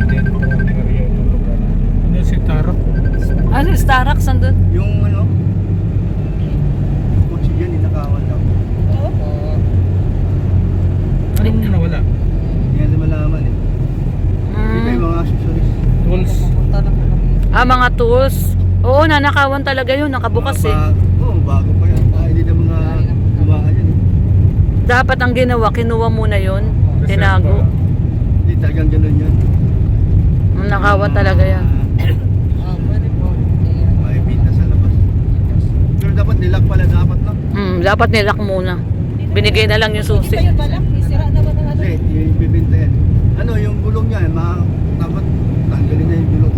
din po ang area ng lugar. Ano si Tarok? Ano, Starbucks sandun? Yung ano, kotse dyan, inakawan daw. Anong nawala? Hindi natin malaman eh. Hindi ba yung mga accessories? Tools? Mga tools. Oo, nanakawan talaga yun. Nakabukas eh. Oo, bago pa yan. Hindi na mga gumawa yan eh. Dapat ang ginawa, kinuha muna yun. Reserva. Tinago. Hindi talagang ganun yan. Nakawan talaga yan. May pinta sa labas. Pero dapat nilak pala dapat lang. Dapat nilak muna. Binigay na lang yung susi. Hindi, ibibinta yan. Ano, yung gulong niya, dapat tanggalin na yung gulong.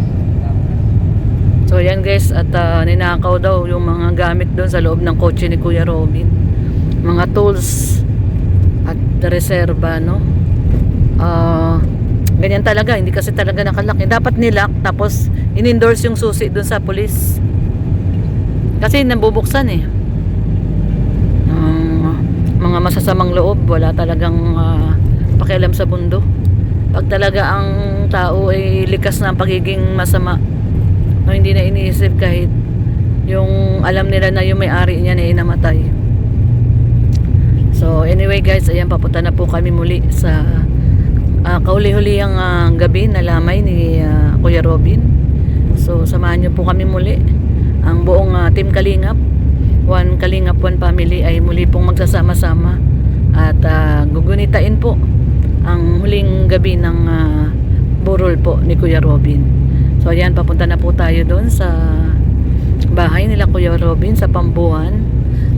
So yan guys, at ninakaw daw yung mga gamit doon sa loob ng kotse ni Kuya Robin. Mga tools at reserva, no? Ganyan talaga, hindi kasi talaga nakalak. Dapat nilak, tapos in-endorse yung susi doon sa police. Kasi nabubuksan eh. Mga masasamang loob, wala talagang pakialam sa mundo. Pag talaga ang tao ay likas na ang pagiging masama, no, hindi na iniisip kahit yung alam nila na yung may-ari niya na inamatay. So anyway guys, ayan, papunta na po kami muli sa kauli-hulihang gabi na lamay ni Kuya Robin. So samahan niyo po kami muli. Ang buong Team Kalingap, One Kalingap, One Family ay muli pong magsasama-sama at gugunitain po ang huling gabi ng burol po ni Kuya Robin. So ayan, papunta na po tayo doon sa bahay nila Kuya Robin sa Pambuhan.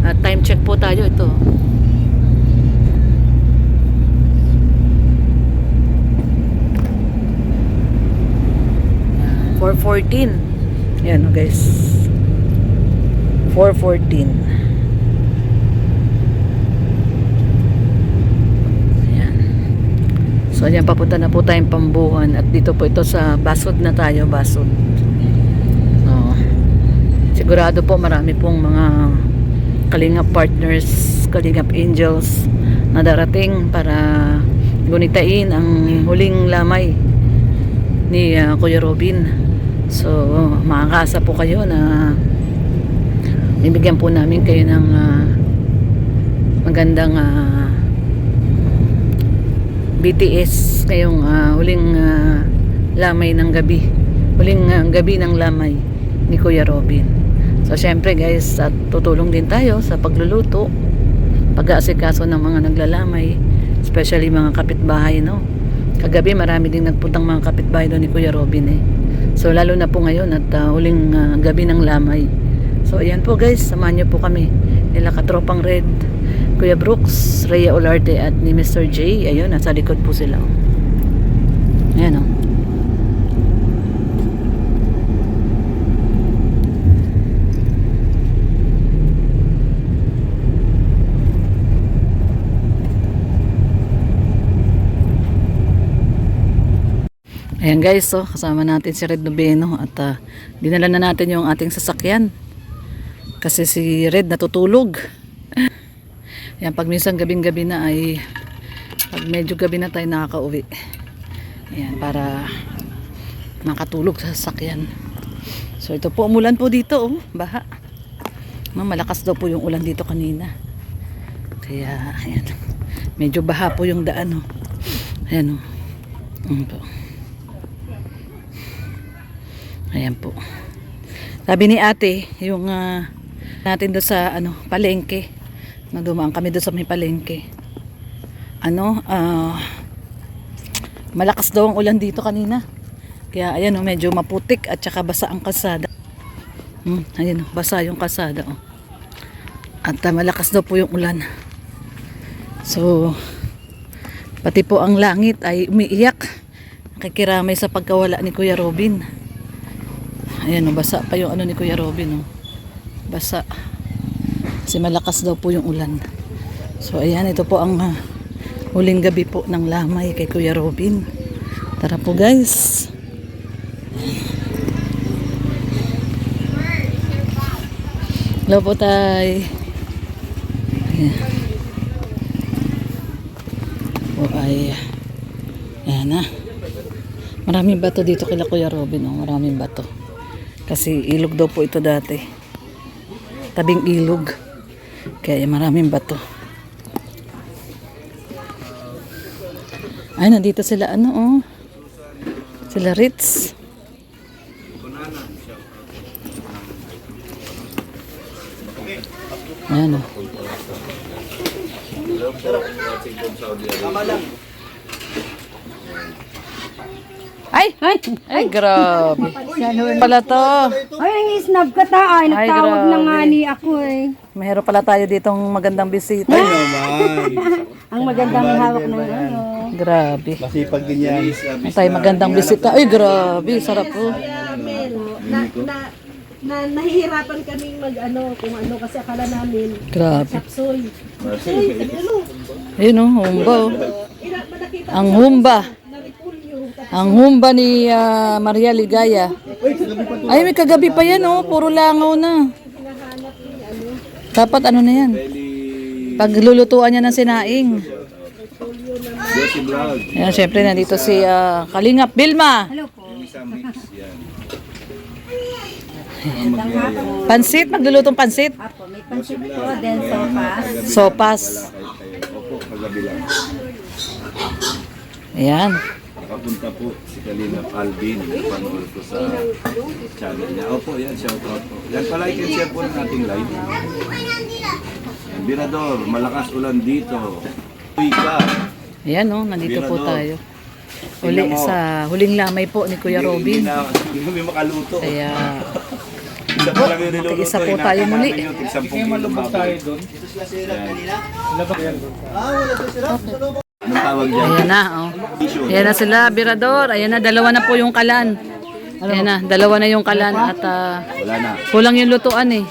At time check po tayo ito. For 4:14. Ayan o guys. 4:14. Ayan. So ayan, papunta na po tayong Pambuhan. At dito po ito sa Basod na tayo. Basod. So, sigurado po marami pong mga Kalingap partners, Kalingap angels na darating para gunitain ang huling lamay ni Kuya Robin. So makakaasa po kayo na bibigyan po namin kayo ng magandang BTS ngayong huling lamay ng gabi, huling gabi ng lamay ni Kuya Robin. So syempre guys, at tutulong din tayo sa pagluluto, pag-aasikaso ng mga naglalamay, especially mga kapitbahay, no? Kagabi marami ding nagpuntang mga kapitbahay doon ni Kuya Robin eh. So lalo na po ngayon at huling gabi ng lamay. So ayan po guys, samahan niyo po kami nila Katropang Red, Kuya Brooks, Rhea Olarte at ni Mr. J. Ayun, nasa likod po sila. Ayan o. Ayan guys, so kasama natin si Red Noveno at dinala na natin yung ating sasakyan kasi si Red natutulog. Ayan, pag minsan gabing-gabi na ay pag medyo gabi na tayo nakaka-uwi. Ayan, para makatulog sa sasakyan. So ito po, umulan po dito, oh, baha. Malakas daw po yung ulan dito kanina. Kaya ayan, medyo baha po yung daan, oh. Ayan, oh. Ayan po. Ayan po. Sabi ni ate, yung natin doon sa palengke. Nagdumaan kami doon sa may palengke. Malakas daw ang ulan dito kanina. Kaya ayan, medyo maputik at saka basa ang kalsada. Ayan, basa yung kalsada. Oh. At malakas daw po yung ulan. So, pati po ang langit ay umiiyak. Nakikiramay sa pagkawala ni Kuya Robin. Ayan, basa pa yung ni Kuya Robin, oh. Basa. Kasi malakas daw po yung ulan. So ayan, ito po ang huling gabi po ng lamay kay Kuya Robin. Tara po guys. Hello po tay. Ayan. Po ay ayan na. Maraming bato dito kila Kuya Robin, oh. Maraming bato. Kasi ilog daw po ito dati. Tabing ilog. Kaya maraming bato. Ay, nandito sila ano, oh. Sila Ritz. Ayan, oh. Ay, grabe. Pala to. Ay, ang snap ka ta. Ay, Ay, nagtawag na grabe. nga ni ako eh. Mayroon pala tayo ditong magandang bisita. Ang magandang hawak ng ano. Grabe. Masipag din yan. May tayo magandang bisita. Ay, grabe. Sarap po. Nahihirapan kaming mag-ano, kung ano, kasi akala namin, Grabe. sapsoy. Sapsoy, ano, Ayun, oh. Humba, oh. nakita Ang humba. na repulyo. Ang humba ni Maria Ligaya. Ay, may kagabi pa yan, oh. Puro langaw na. Dapat ano na yan. Paglulutuan niya ng sinaing. Ayan, syempre nandito si Kalingap Vilma. Hello po. Pansit, maglulutong pansit. Apo, may pansit po, then sopas. Sopas. Opo, kagabi lang. Ayan. Nakapunta po si Kalina Alvin. Napanood ko sa channel niya. Opo, yan, shout out po. Yan pala, i-can share po ng ating live. Yan, Birador, malakas ulan dito. Uy ka. Ayan, oh. Nandito po Birador. tayo. Uli sa huling lamay po ni Kuya Robin. Hindi kami makaluto. Kaya Isa pa lang yung niluluto. isa po tayo muli. Kaya malubog tayo doon. Anong tawag dyan? ayan na, oh. Ayan na sila, Birador. Ayan na, dalawa na po yung kalan. Ayan na, dalawa na yung kalan at Wala na. kulang yung lutuan eh.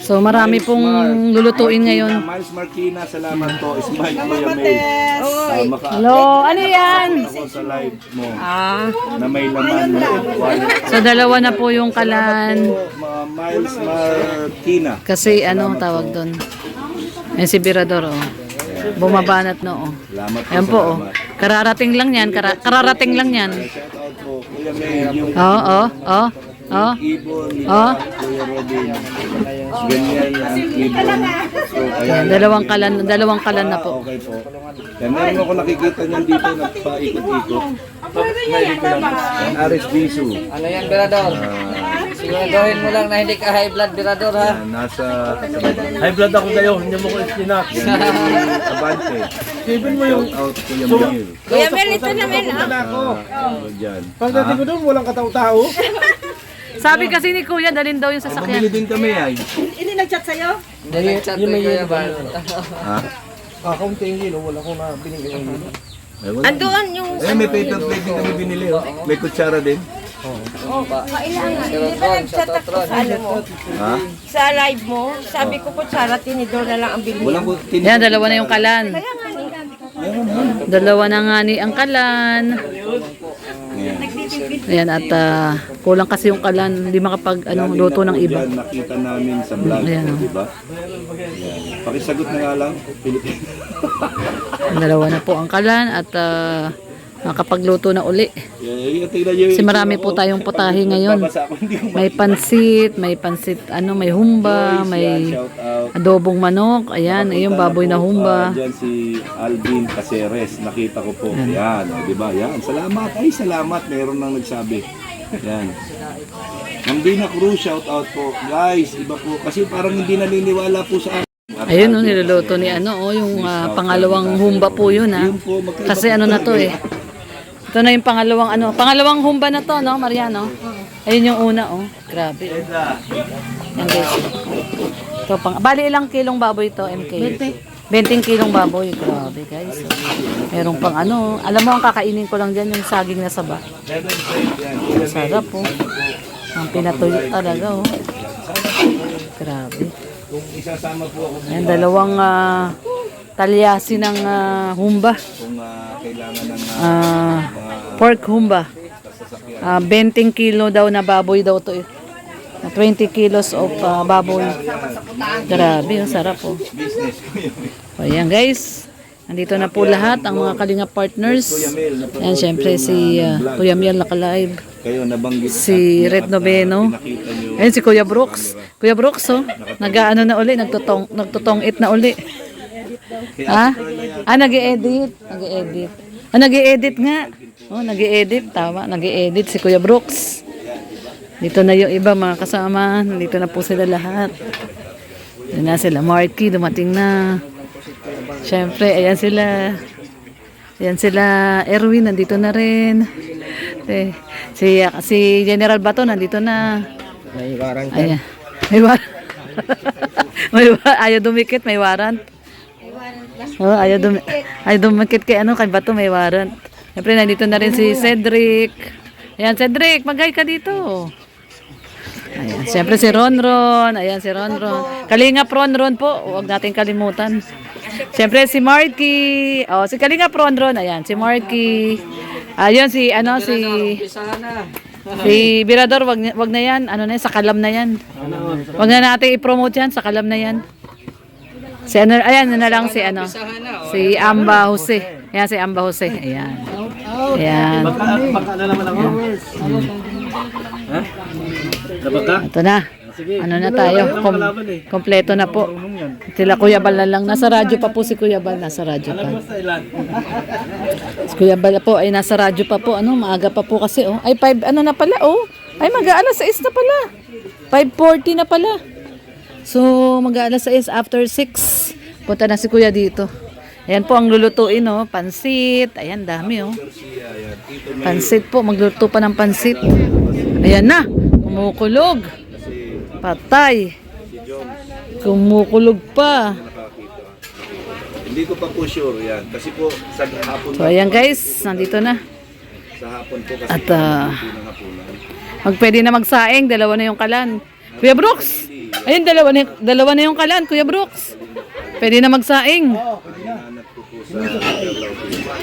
So marami pong lulutuin ngayon. Miles Marquina, salamat po. Smile po yung mail. Hello, ano yan? Ako sa live mo. Na may laman mo. So dalawa na po yung kalan. Miles Marquina. Kasi ano tawag doon? Ayan si Birador, oh. Bumabanat no, oh. Salamat po. Ayan po, oh. Kararating lang yan, kararating lang yan. Shout out po. Kuya May, yung Oo, oh. ibon ni Oh. Kuya Robin. Ganyan ang ibon. So, Ayan, dalawang kalan na po. Okay po. Yan, meron ako nakikita niyan dito na paikot-ikot. Yan, Aris Bisu. Ano yan, Birador? Siguraduhin mo lang na hindi ka high blood, Birador, ha? Yan, nasa High blood ako kayo, hindi mo ko istinak. Abante. Steven mo yung... Shout out Kuya Mil. Kuya Mel, ito naman ako. Diyan. Pagdating ko doon, walang katao-tao. Sabi kasi ni Kuya, dalhin daw yung sasakyan. Bumili din kami ay. Hindi nag-chat sa'yo? Hindi nag-chat ko yung Birador. Ha? Kakaunti yung hilo, wala ko na binigay yung hilo. Ay, wala. Andoon yung... Eh, may paper plate din kami binili. Oh. May kutsara din. Ron, shout out Ron. Ano mo? Ha? Sa live mo, sabi ko po, Sara, tinidor na lang ang bilhin. Walang Ayan, dalawa na yung kalan. Dalawa na nga ni ang kalan. Ayan, at kulang kasi yung kalan. Hindi makapag luto ng iba. Yan, nakita namin sa vlog Ayan, ko, oh. di ba? Yan. Pakisagot na nga lang, Pilipino. Dalawa na po ang kalan at makapagluto na uli. Kasi marami po tayong putahe ngayon. May pansit, may humba, may adobong manok. Ayan, yung baboy na humba. Diyan si Alvin Caceres, nakita ko po. Yan, di ba? Yan, salamat. Ay, salamat. Meron nang nagsabi. Yan. Ang Bina Cruz, shout out po. Guys, iba po. Kasi parang hindi naniniwala po sa akin. Ayun, no, niluluto ni yung pangalawang humba po yun, ha. Kasi ano na to, eh. Ito na yung pangalawang humba na to, no, Mariano? Ayun yung una, oh. Grabe. Yan, guys. Ito, bali ilang kilong baboy to, MK? 20 kilong baboy. Grabe, guys. Merong pang alam mo, ang kakainin ko lang dyan yung saging na saba. Sarap, oh. Ang pinatuyot talaga, oh. Grabe. Kung isasama po ako Ayan, dalawang talyasi ng humba. kung kailangan ng Pork humba. 20 kilo daw na baboy daw to. 20 kilos of baboy. Grabe, ang sarap oh. business ko yun. O, ayan guys. Nandito na po lahat ang mga Kalinga partners. Ayan, syempre si Kuya Miel naka-live. Kayo nabanggit Si Red Noveno. pinakita nyo. Ayun si Kuya Brooks. Kuya Brooks, oh. Nag-ano na uli, nagtutong it na uli. Ha? Nag-i-edit. Nag-i-edit. Nag-i-edit nga. Oh, nag-i-edit. Tama, nag-i-edit si Kuya Brooks. Dito na yung iba mga kasama. Nandito na po sila lahat. Ayan na sila. Marky, dumating na. Siyempre, ayan sila. Ayan sila. Erwin, nandito na rin. Si General Bato, nandito na. May warang Ayan. May warrant. Ayaw dumikit, may warrant. Oh, ayaw dumikit kay kay Bato, may warrant. Siyempre, nandito na rin si Cedric. Ayan, Cedric, mag-hi ka dito. Ayan, siyempre si Ronron. Ayan, si Ronron. Kalingap Ronron po, huwag natin kalimutan. Siyempre si Marky. Oh, si Kalingap Ronron. Ayan, si Marky. Ayun, si Birador, wag na yan. Ano na yan, sa kalam na yan. Wag na natin i-promote yan, sa kalam na yan. Si ayan na lang si si Amba Jose. Ayan, si Amba Jose. Ayan. Ayan. Baka na naman ako. Ha? Nabaka? Ito na. Ano na tayo? Kompleto na po. Sila Kuya Bal na lang. Nasa radyo pa po si Kuya Bal. Nasa radyo pa. Si Kuya Bal po ay nasa radyo pa po. Maaga pa po kasi. Ay, 5, na pala. Ay, mag-aalas 6 na pala. 5:40 na pala. So, mag-aalas 6 after 6. Punta na si Kuya dito. Ayan po ang lulutuin, pansit. Ayan, dami, Pansit po. Magluto pa ng pansit. Ayan na. Kumukulog. Patay. Kumukulog pa. Hindi ko pa po sure yan. Kasi po sa hapon So ayan guys, nandito na. sa hapon po kasi At pwede pwede na magsaing, dalawa na yung kalan. Kuya Brooks. Ayun, dalawa na yung kalan, Kuya Brooks. Pwede na magsaing. hanap ko po sa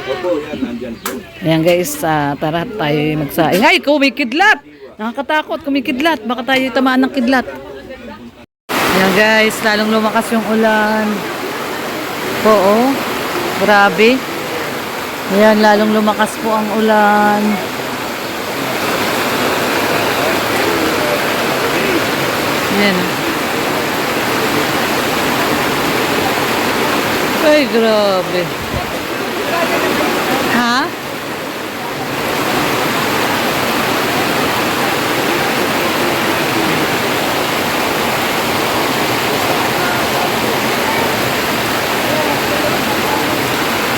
Opo, yan, nandyan po. Ayan guys, tara tayo magsaing. Ay, kumikidlat. Nakakatakot, kumikidlat. Baka tayo tamaan ng kidlat. Ayan guys, lalong lumakas yung ulan. Oo, grabe. Ayan, lalong lumakas po ang ulan. Ayan. Ay, grabe. Ha?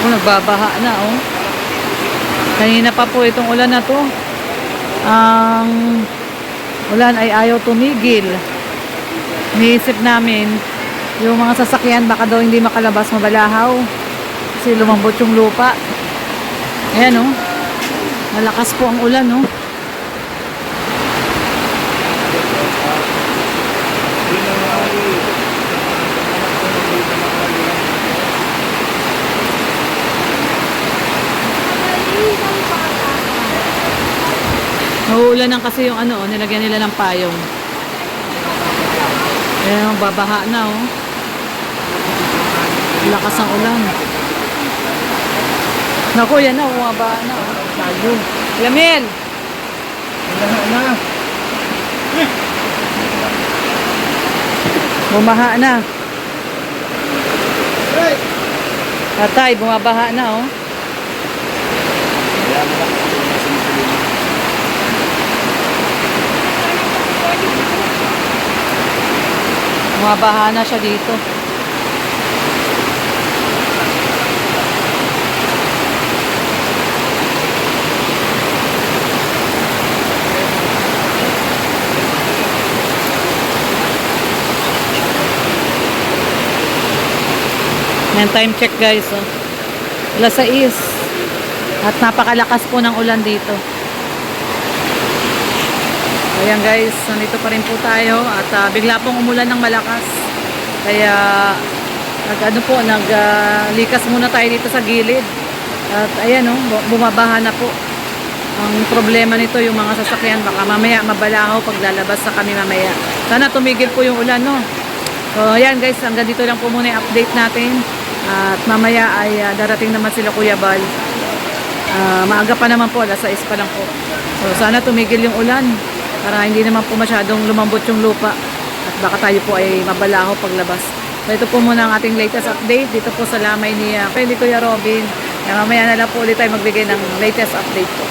Nagbabaha na, Kanina pa po itong ulan na to. Ang ulan ay ayaw tumigil. Iniisip namin, yung mga sasakyan baka daw hindi makalabas, mabalahaw. Kasi lumambot yung lupa. Ayan, malakas po ang ulan, Nauulan lang kasi yung nilagyan nila ng payong. Ayan, babaha na, lakas ng ulan. Naku, yan na, bumabaha na, Bago. Lamil! Bumaha na. Tatay, bumabaha na, Bumabaha na siya dito. Yan, time check guys. Alas 6. At napakalakas po ng ulan dito. Ayan guys, nandito pa rin po tayo at bigla pong umulan ng malakas. Kaya naglikas muna tayo dito sa gilid. At ayan bumabaha na po. Ang problema nito yung mga sasakyan, baka mamaya mabalahaw pag lalabas sa kami mamaya. Sana tumigil po yung ulan, So ayan guys, hanggang dito lang po muna yung update natin. At mamaya ay darating naman sila Kuya Bal. Maaga pa naman po, alas 6 pa lang po. So sana tumigil yung ulan para hindi naman po masyadong lumambot yung lupa at baka tayo po ay mabalaho paglabas. So ito po muna ang ating latest update dito po sa lamay ni Kuya Robin. Mamaya na lang po ulit tayo magbigay ng latest update po.